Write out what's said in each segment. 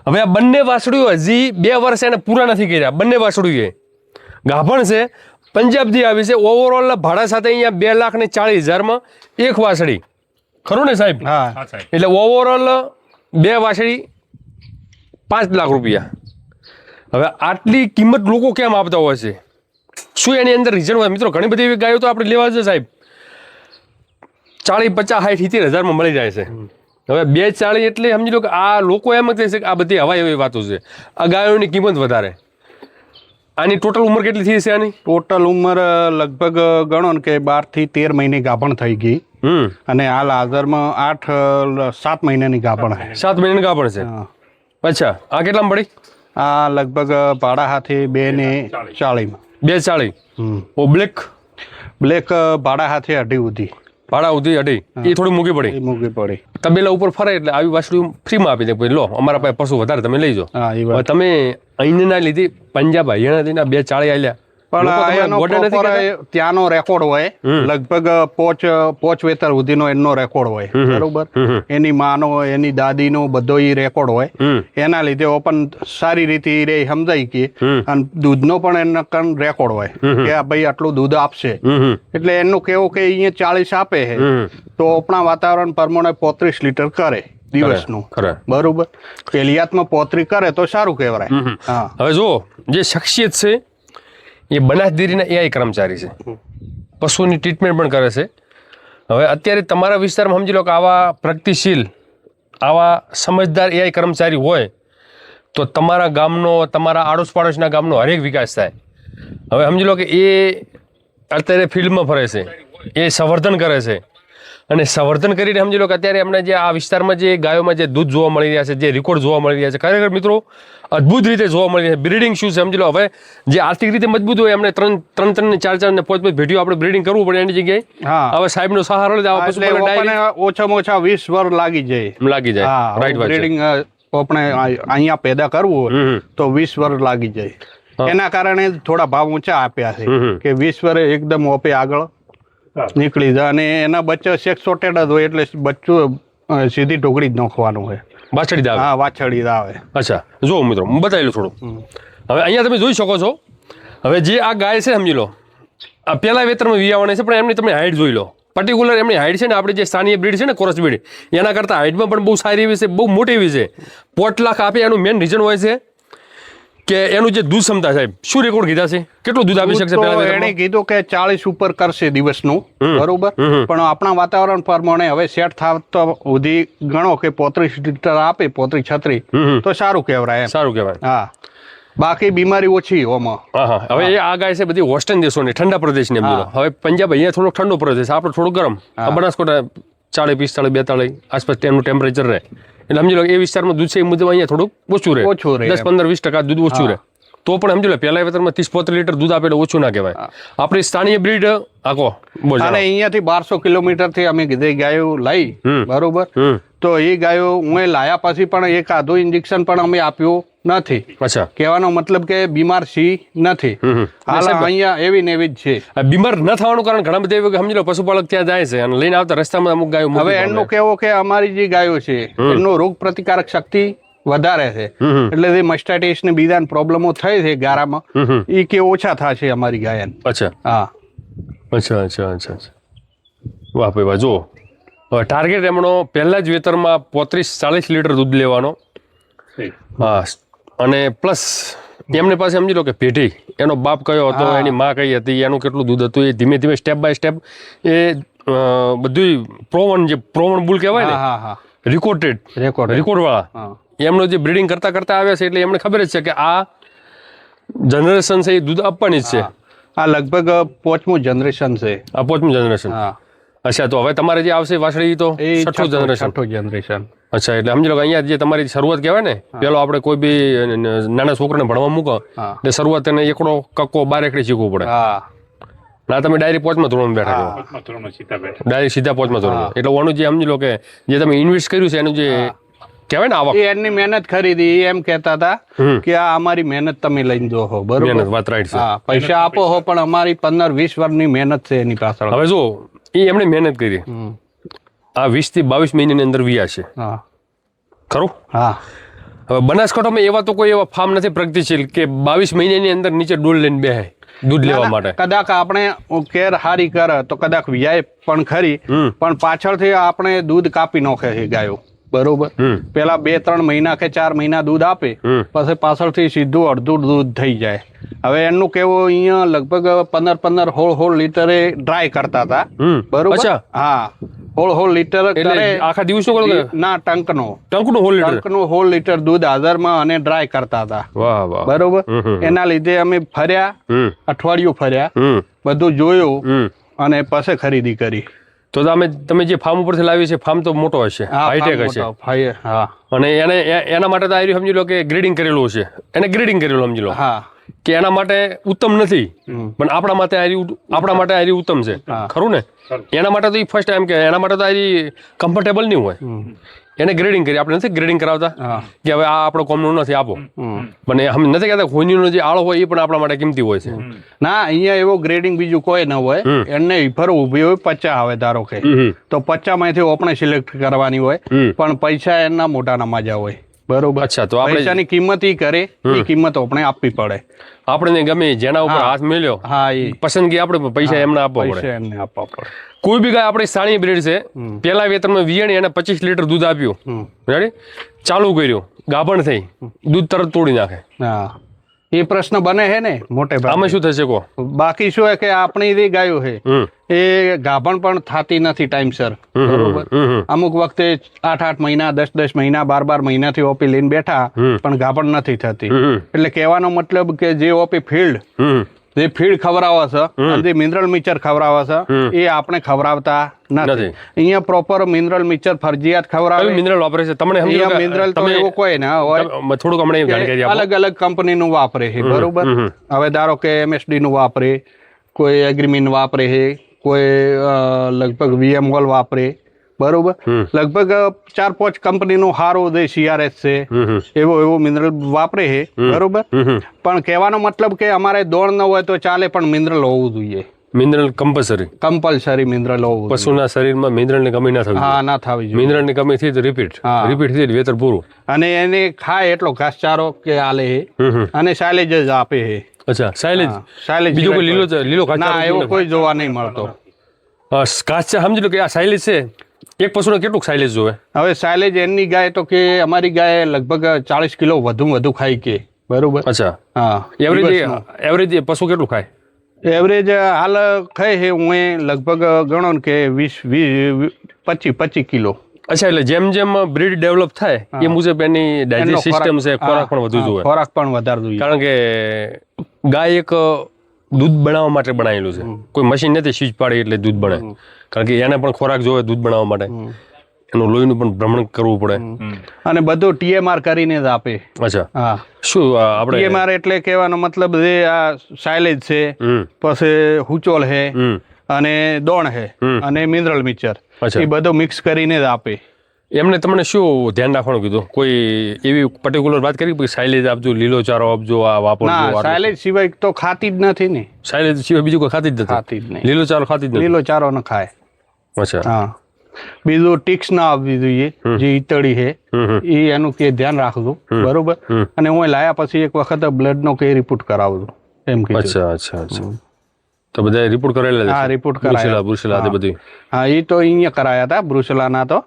હવે આ બંને વાસળીઓ હજી 2 વર્ષ એને પૂરા નથી કર્યા. બંને વાસળીઓ ગાભણ છે, પંજાબથી આવી છે. ઓવરઓલ ભાડા સાથે અહીંયા 2,40,000માં એક વાસળી, ખરું ને સાહેબ? હા, એટલે ઓવરઓલ 2 વાસળી 5 લાખ રૂપિયા. હવે આટલી કિંમત લોકો કેમ આપતા હોય છે? શું એની અંદર રીઝન હોય? મિત્રો, ઘણી બધી એવી ગાયો તો આપણે લેવા છે સાહેબ, 40, 50, 60, 70,000માં મળી જાય છે. હવે 2,40 એટલે સમજી લો કે આ લોકો એમ કહે છે કે આ બધી હવા એવી વાતો છે, આ ગાયોની કિંમત વધારે. આની ટોટલ ઉંમર કેટલી થઈ છે આની? ટોટલ ઉંમર લગભગ ગણો ને કે 12 થી 13 મહિને ગાભણ થઈ ગઈ. અને હાલ હાજરમાં 7 મહિનાની ગાભણ છે. 7 મહિનાની ગાભણ છે. અચ્છા, આ કેટલામાં પડી? આ લગભગ ભાડા હાથે 2,40. 2,40. બ્લેક ભાડા હાથે 2.5 સુધી. ભાડા સુધી 2.5. એ થોડી મોંઘી પડી. મોંઘી પડી. તબેલા ઉપર ફરે એટલે આવી વાસળી ફ્રીમાં આપી દે. ભાઈ લો, અમારા પાસે પશુ વધારે, તમે લઈ જાઓ. હા, એ હવે તમે અહીંના લીધી પંજાબ હરિયાણા લઈને 2,40 આલ્યા. પણ ત્યાંનો રેકોર્ડ હોય લગભગ 5 વેતર સુધીનો એનો રેકોર્ડ હોય. બરોબર, એની માનો એની દાદીનો બધો ઈ રેકોર્ડ હોય. એના લીધે ઓપન સારી રીતે સમજાય કે અને દૂધનો પણ એનો રેકોર્ડ હોય કે આ ભાઈ આટલું દૂધ આપશે. એટલે એનું કેવું કે અહીંયા 40 આપે છે તો આપણા વાતાવરણ પ્રમાણે 35 લીટર કરે દિવસનું. બરોબર, પેલિયાતમાં 35 કરે તો સારું કહેવાય. હવે જો જે શખ્સિયત છે એ બનાસ ડેરીના એઆઈ કર્મચારી છે, પશુની ટ્રીટમેન્ટ પણ કરે છે. હવે અત્યારે તમારા વિસ્તારમાં સમજી લો કે આવા પ્રગતિશીલ, આવા સમજદાર એઆઈ કર્મચારી હોય તો તમારા ગામનો, તમારા આડોશ પાડોશના ગામનો હરેક વિકાસ થાય. હવે સમજી લો કે એ અત્યારે ફિલ્ડમાં ફરે છે, એ સંવર્ધન કરે છે. અને સંવર્ધન કરીને સમજી લો કે અત્યારે એમને જે આ વિસ્તારમાં જે ગાયોમાં જે દૂધ જોવા મળી રહ્યા છે, જે રેકોર્ડ જોવા મળી રહ્યા છે, ખરેખર મિત્રો અદ્ભુત રીતે જોવા મળી રહ્યા છે. બ્રીડિંગ શું છે સમજી લો. હવે જે આર્થિક રીતે મજબૂત હોય એમને 3, 4 ને 5 ભેટીઓ આપણે બ્રીડિંગ કરવું પડે એની જગ્યાએ હવે સાહેબનો સહારો લે. ઓછામાં ઓછા 20 વર્ષ લાગી જાય. રાઈટ વાત. બ્રીડિંગ આપણે અહીંયા પેદા કરવું હોય તો 20 વર્ષ લાગી જાય. એના કારણે થોડા ભાવ ઊંચા આપ્યા છે કે 20 વર્ષ એકદમ ઓપે આગળ નીકળી જાય. અને એના બચ્ચા સેક્સ સોટેડ જ હોય એટલે બચ્ચું સીધી ઢોકળી જ નાખવાનું હોય. વાછડી દાવે. હા, વાછડી દાવે. અચ્છા, જો મિત્રો હું બતાવી લઉં થોડું. હવે અહીંયા તમે જોઈ શકો છો. હવે જે આ ગાય છે સમજી લો, આ પહેલા વેતરમાં વિયાવાના છે, પણ એમની તમે હાઈટ જોઈ લો. પર્ટિક્યુલર એમની હાઈટ છે ને, આપણી જે સ્થાનીય બ્રીડ છે ને, કોરસ બ્રીડ, એના કરતાં હાઈટમાં પણ બહુ સારી એવી છે, બહુ મોટી એવી છે. 5 લાખ આપે એનું મેઇન રીઝન હોય છે કે એનું જે દૂધ ક્ષમતા. સાહેબ શું રેકોર્ડ કીધા છે, કેટલું દૂધ આપી શકશે? એને કીધું કે 40 ઉપર કરશે દિવસનું. બરોબર, પણ આપણા વાતાવરણ પ્રમાણે હવે સેટ થતો સુધી ગણો કે 35 લીટર આપે, 35, 36 તો સારું કહેવાય. સારું કહેવાય. હા, બાકી બીમારી ઓછી ઓમાં. હા. હવે આ ગાય છે બધી વેસ્ટર્ન દેશોની, ઠંડા પ્રદેશની. હવે પંજાબ અહીંયા થોડોક ઠંડો પ્રદેશ, આપણે થોડું ગરમ. બનાસકાંઠા 40, 45, 42 આસપાસ તેમનું ટેમ્પરેચર રહે. એટલે સમજી લો એ વિસ્તારમાં દૂધ છે એ મુજબ અહીંયા થોડુંક ઓછું રહે. 10, 15, 20% દૂધ ઓછું રહે. તો પણ સમજી લો પહેલા વેતરમાં 30, 35 લીટર દૂધ આપે એટલે ઓછું ના કહેવાય. આપણી સ્થાનીય બ્રીડ આખો બોલ. અને અહીંયાથી 1200 કિલોમીટર થી અમે ગાયો લઈ. બરોબર, તો એ ગાયો હું લાયા પછી પણ એક આધું ઇન્જેક્શન પણ અમે આપ્યું નથી. અચ્છા, કહેવાનો મતલબ કે બીમાર સી નથી. હાલ અહીંયા એવી ને એવી જ છે. બીમાર ન થવાનું કારણ ઘણા બધા એવા સમજી લો પશુપાલક ત્યાં જાય છે અને લઈને આવતા રસ્તામાં અમુક ગાયો. હવે એનું કેવું કે અમારી જે ગાયો છે એનો રોગ પ્રતિકારક શક્તિ વધારે છે, એટલે જે મસ્ટાઇટિસ ને બીજા પ્રોબ્લેમો થઈ છે ગારામાં એ કે ઓછા થશે અમારી ગાયન. અચ્છા, હા. અચ્છા. વાહ ભાઈ વાહ. જો હવે ટાર્ગેટ એમનો પહેલા જ વેતરમાં 35-40 લીટર દૂધ લેવાનો. હા, અને પ્લસ એમની પાસે સમજી લો કે પેઢી, એનો બાપ કયો હતો, એની માં કઈ હતી, એનું કેટલું દૂધ હતું, એ ધીમે ધીમે સ્ટેપ બાય સ્ટેપ એ બધું પ્રોવન બુલ કહેવાય ને, રેકોર્ડ વાળા એમનો જે બ્રીડિંગ કરતા આવ્યા છે. એટલે એમને ખબર જ છે કે આ જનરેશન છે એ દૂધ આપવાની જ છે. આ લગભગ 5મું જનરેશન છે. આ 5મું જનરેશન. અચ્છા, તો હવે તમારે જે આવશે વાછડી તો 6ઠું જનરેશન. અચ્છા, એટલે સમજી લો કે અહીંયા જે તમારી શરૂઆત કહેવાય ને, પેલો આપણે કોઈ બી નાના છોકરાને ભણવા મૂકો એટલે શરૂઆત એને એકડો કક્કો 12 એકડી શીખવું પડે. ના તમે ડાયરેક્ટ 5મા ધોરણમાં બેઠા છો, ડાયરેક્ટ સીધા 5મા ધોરણમાં. એટલે ઓનું જે સમજી લો કે જે તમે ઇન્વેસ્ટ કર્યું છે એનું જે કહેવાય ને આવક, એની મહેનત ખરીદી એમ કહેતા હતા કે આ અમારી મહેનત તમે લઈને જો હો. બરોબર, વાત રાઈટ છે. પૈસા આપો હો પણ અમારી 15-20 વર્ષની મહેનત છે એની પાછળ. હવે જો એ એમણે મહેનત કરી, આ 20 થી 22 મહિનાની અંદર વિયા છે, ખરું? હા. હવે બનાસકાંઠામાં એવા તો કોઈ એવા ફાર્મ નથી પ્રગતિશીલ કે 22 મહિનાની અંદર નીચે ડોલ લઈને બેહે દૂધ લેવા માટે. કદાચ આપણે કેર હારી કરે તો કદાચ વ્યાય પણ ખરી, પણ પાછળથી આપણે દૂધ કાપી નાખે છે ગાયો. બરોબર, પેલા 2-3 મહિના કે 4 મહિના દૂધ આપે, પછી પાછળથી સીધું અડધું દૂધ થઈ જાય. હવે એનું કેવું અહીંયા લગભગ 15-16 લીટરે ડ્રાય કરતા હતા. બરોબર, હા, 16 લીટર આખા દિવસનો ના ટંકનો ટંકનું 16 લીટર દૂધ હાજરમાં અને ડ્રાય કરતા હતા. વાહ વાહ. બરોબર, એના લીધે અમે ફર્યા, અઠવાડિયું ફર્યા, બધું જોયું અને પછી ખરીદી કરી. તો તમે જે ફાર્મ ઉપરથી લાવી છે ફાર્મ તો મોટો હશે, હાઈટેક હશે. અને એના માટે તો આ સમજી લો કે ગ્રેડિંગ કરેલું હશે, એને ગ્રેડિંગ કરેલું સમજી લો કે એના માટે ઉત્તમ નથી, પણ આપણા માટે આ ઉત્તમ છે, ખરું ને? એના માટે તો ફર્સ્ટ ટાઈમ કે એના માટે તો આ કમ્ફર્ટેબલ નહીં હોય, એને ગ્રેડિંગ કરી. આપણે નથી ગ્રેડિંગ કરાવતા કે હવે આ આપણો કોમનું નથી, આપો. પણ અમે નથી કહેતા ખોનીનો જે આળો હોય એ પણ આપણા માટે કિંમતી હોય છે. ના, અહીંયા એવો ગ્રેડિંગ બીજું કોઈ ન હોય. એને ઇફર ઉભી હોય 50 આવે ધારો કે, તો 50 માંથી આપણે સિલેક્ટ કરવાની હોય, પણ પૈસા એના મોટાના માજા હોય. બરોબર. અચ્છા, તો આપણે પૈસાની કિંમત ઈ કરે, એ કિંમત આપણે આપવી પડે. આપણે ગમે જેના ઉપર હાથ મેલ્યો, હા, એ પસંદગી આપણે પૈસા એમને આપવા પડે. એમને આપવા પડે. કોઈ બી ગાય આપણી સાણી બ્રીડ છે, પેલા વેતરમાં વિયાણી એને 25 લીટર દૂધ આપ્યું, રેડી, ચાલુ કર્યું, ગાભણ થઈ, દૂધ તરત તોડી નાખે. હા, એ પ્રશ્ન બને છે ને મોટે ભાગે. આમાં શું થશે કહો? બાકી શું કે આપણી જે ગાયો છે એ ગાભણ પણ થતી નથી ટાઈમસર. બરોબર, અમુક વખતે 8-8 મહિના, 10-10 મહિના, 12-12 મહિનાથી ઓપી લઈને બેઠા, પણ ગાભણ નથી થતી. એટલે કહેવાનો મતલબ કે જે ઓપી ફીલ્ડ જે ફીડ ખવડાવે છે અને જે મિનરલ મિક્સર ખવડાવે છે એ આપણે ખવડાવતા નથી. અહીંયા પ્રોપર મિનરલ મિક્સર ફરજિયાત ખવડાવે. મિનરલ વાપરે છે તમને મિનરલ તો એવું કોઈ ના હોય, થોડુંક અમને જાણકારી આપો. અલગ અલગ કંપનીનું વાપરે છે. બરોબર, હવે ધારો કે MSD નું વાપરે, કોઈ એગ્રીમિન વાપરે છે, કોઈ લગભગ VM ગોલ વાપરે. બરોબર, લગભગ 4-5 કંપનીનું સારું જે CRS છે એવો મિનરલ વાપરે છે. બરોબર, પણ કહેવાનો મતલબ કે અમારે દોડ ન હોય તો ચાલે, પણ મિનરલ હોવું જોઈએ. મિનરલ કમ્પલસરી મિનરલ હોવું. પશુના શરીરમાં મિનરલની કમી ના થવી. હા, ના થવી જોઈએ. મિનરલની કમી થઈ તો રિપીટ થી વેતર પૂરું. અને એને ખાય એટલો ઘાસચારો કે આલે છે અને સાઇલેજ જ આપે છે. અચ્છા, સાઇલેજ બીજો કોઈ લીલો ઘાસચારો એવો કોઈ જોવા નહીં મળતો. ઘાસચારો સમજી લો કે આ સાઇલેજ છે. એક પશુને કેટલું સાઇલેજ જોવે? હવે સાઇલેજ એની ગાય તો કે અમારી ગાય લગભગ 40 કિલો વધુ ખાઈ કે. બરોબર. અચ્છા, હા. એવરેજ પશુ કેટલું ખાય? એવરેજ હાલ ખાય છે હું લગભગ ગણો ને કે 25 કિલો. અચ્છા, એટલે જેમ જેમ બ્રીડ ડેવલપ થાય એ મુજબ એની ડાયજેસ્ટ સિસ્ટમ છે, ખોરાક પણ વધુ જોઈએ. ખોરાક પણ વધારે જોઈએ, કારણ કે ગાય એક દૂધ બનાવવા માટે બનાવેલું છે. કોઈ મશીન નથી સ્વિચ પાડી એટલે દૂધ બને. કારણ કે એને પણ ખોરાક જોવે દૂધ બનાવવા માટે, એનું લોહીનું પણ ભ્રમણ કરવું પડે, અને બધું TMR કરીને જ આપે. અચ્છા, હા. શું આપણે TMR એટલે કહેવાનો મતલબ જે આ સાઇલેજ છે, પછી હુચોલ છે, અને દોણ છે, અને મિનરલ મિક્સર, એ બધું મિક્સ કરીને જ આપે. એમને તમને શું ધ્યાન રાખવાનું કીધું? કોઈ એવી પર્ટિક્યુલર વાત કરી કે સાઇલેજ આપજો, લીલો ચારો આપજો, આ વાપરજો? સાઇલેજ સિવાય તો ખાતી જ નથી ને. સાઇલેજ સિવાય બીજું કોઈ ખાતી જ નથી. લીલો ચારો ખાતી જ નથી. લીલો ચારો ન ખાય. અચ્છા, હા. બીજું ટીક્સ ના આપવી જોઈએ, જે ઈતળી છે એ એનું કે ધ્યાન રાખજો. બરોબર, અને હું લાયા પછી એક વખત બ્લડ નો કે રિપોર્ટ કરાવજો એમ કે. અચ્છા. તો બધા રિપોર્ટ કરેલા? હા, રિપોર્ટ કરાયા. બ્રુસેલા તે બધી. હા, એ તો અહીંયા કરાયા હતા બ્રુસેલાના તો.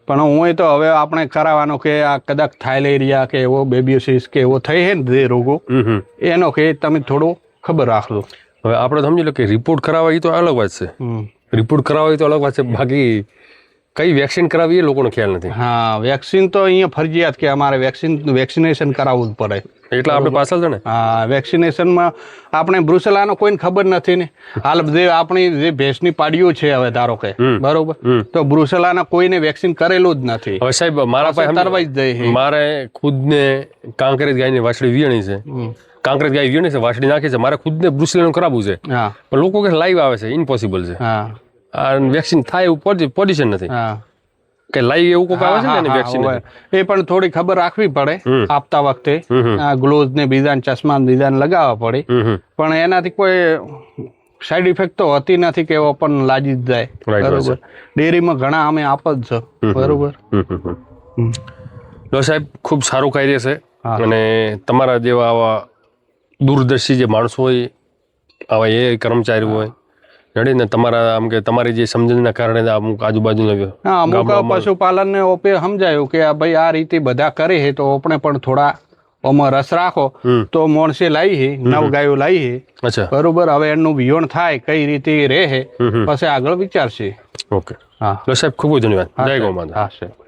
પણ હું તો હવે આપણે કરાવવાનો કે આ કદાચ થાઇલેરિયા કે એવો બેબીઓસિસ કે એવો થઈ છે ને જે રોગો, એનો કે તમે થોડું ખબર રાખજો. હવે આપણે સમજી લો કે રિપોર્ટ કરાવવા એ તો અલગ વાત છે. રિપોર્ટ કરાવવા એ તો અલગ વાત છે, બાકી કઈ વેક્સિન કરાવી એ લોકોનો ખ્યાલ નથી. હા, વેક્સિન તો અહીંયા ફરજિયાત કે અમારે વેક્સિનેશન કરાવવું જ પડે. એટલે આપણે પાછળ છે ને. હા, વેક્સિનેશનમાં આપણે બ્રુસેલાનો કોઈને ખબર નથી ને. હાલ જે આપણી જે ભેંસની પાડીઓ છે હવે ધારો કે, બરોબર, તો બ્રુસેલાના કોઈને વેક્સિન કરેલું જ નથી. હવે સાહેબ મારા પાસે તરવાઈ જ જાય. મારે ખુદને કાંકરેજ ગાયની વાછડી વિયાણી છે, કાંકરેજ ગાય વિયાણી છે, વાછડી નાખી છે, મારે ખુદને બ્રુસેલાનું કરાવવું છે. પણ લોકો કે લાઈવ આવે છે, ઇમ્પોસિબલ છે. વેક્સિન થાય એવું પોઝિશન નથી કે લાઈવ એવું કોક આવે છે ને વેક્સિન. એ પણ થોડી ખબર રાખવી પડે આપતા વખતે. ગ્લોવ્સ ને બીજા ચશ્મા બીજા લગાવવા પડે, પણ એનાથી કોઈ સાઈડ ઇફેક્ટ તો હોતી નથી કે પણ લાગી જ જાય. બરોબર, ડેરીમાં ઘણા અમે આપ જ છે. બરોબર. લો સાહેબ ખૂબ સારું કાર્ય છે હા. અને તમારા જેવા આવા દૂરદર્શી જે માણસો હોય આવા એ કર્મચારી હોય રેડી ને તમારા આમ કે તમારી જે સમજણના કારણે અમુક આજુબાજુના હા, અમુક પશુપાલનને ઓપે સમજાયું કે આ ભાઈ આ રીતે બધા કરે છે તો આપણે પણ થોડા ઓમાં રસ રાખો તો મોણસે લાવી છે, નવ ગાયો લાવી છે, અચ્છા બરોબર. હવે એનું વિહોણ થાય કઈ રીતે રહે છે પછી આગળ વિચારશે. ઓકે હા લો સાહેબ ખૂબ ધન્યવાદ. જય ગૌ માતા. હા સાહેબ.